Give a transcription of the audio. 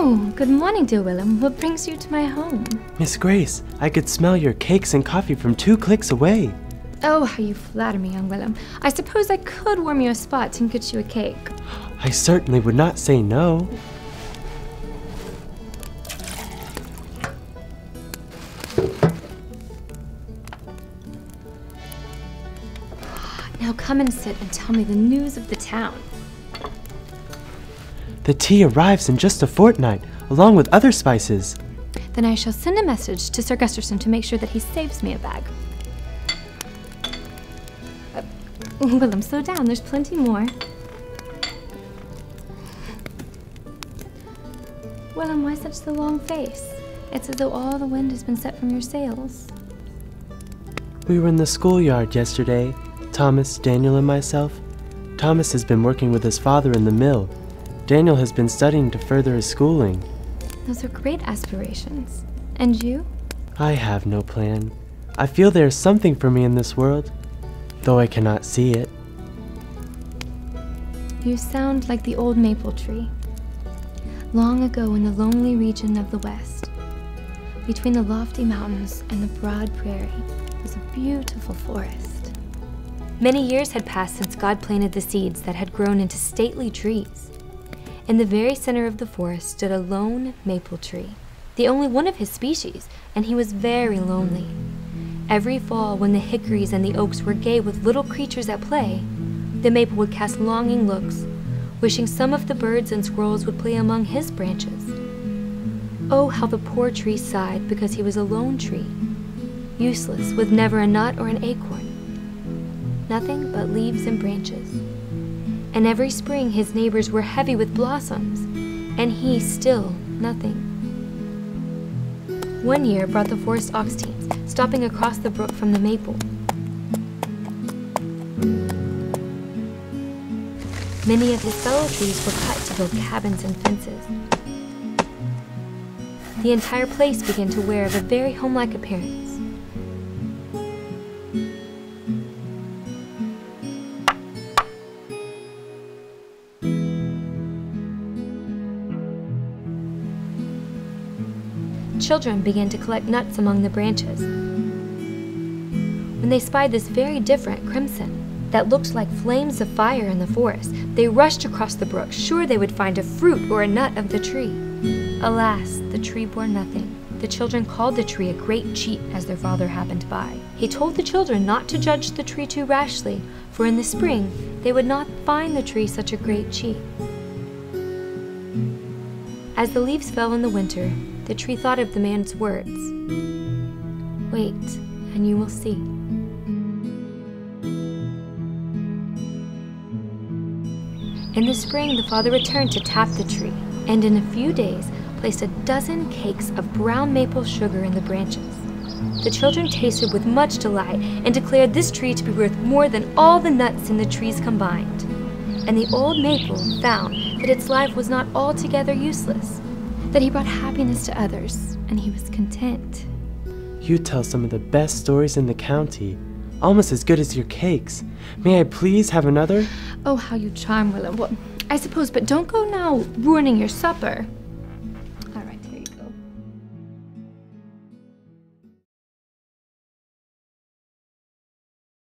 Oh, good morning, dear Willem. What brings you to my home? Miss Grace, I could smell your cakes and coffee from 2 clicks away. Oh, how you flatter me, young Willem. I suppose I could warm you a spot and get you a cake. I certainly would not say no. Now come and sit and tell me the news of the town. The tea arrives in just a fortnight, along with other spices. Then I shall send a message to Sir Gusterson to make sure that he saves me a bag. Willem, slow down. There's plenty more. Willem, why such the long face? It's as though all the wind has been set from your sails. We were in the schoolyard yesterday, Thomas, Daniel, and myself. Thomas has been working with his father in the mill. Daniel has been studying to further his schooling. Those are great aspirations. And you? I have no plan. I feel there is something for me in this world, though I cannot see it. You sound like the old maple tree. Long ago in the lonely region of the west, between the lofty mountains and the broad prairie, was a beautiful forest. Many years had passed since God planted the seeds that had grown into stately trees. In the very center of the forest stood a lone maple tree, the only one of his species, and he was very lonely. Every fall, when the hickories and the oaks were gay with little creatures at play, the maple would cast longing looks, wishing some of the birds and squirrels would play among his branches. Oh, how the poor tree sighed because he was a lone tree, useless, with never a nut or an acorn, nothing but leaves and branches. And every spring his neighbors were heavy with blossoms, and he still nothing. One year brought the forest ox teams, stopping across the brook from the maple. Many of his fellow trees were cut to build cabins and fences. The entire place began to wear a very homelike appearance. Children began to collect nuts among the branches. When they spied this very different crimson that looked like flames of fire in the forest, they rushed across the brook, sure they would find a fruit or a nut of the tree. Alas, the tree bore nothing. The children called the tree a great cheat as their father happened by. He told the children not to judge the tree too rashly, for in the spring they would not find the tree such a great cheat. As the leaves fell in the winter, the tree thought of the man's words. Wait, and you will see. In the spring, the father returned to tap the tree, and in a few days placed a dozen cakes of brown maple sugar in the branches. The children tasted with much delight and declared this tree to be worth more than all the nuts in the trees combined. And the old maple found that its life was not altogether useless, that he brought happiness to others, and he was content. You tell some of the best stories in the county, almost as good as your cakes. May I please have another? Oh, how you charm, Willem. Well, I suppose, but don't go now ruining your supper.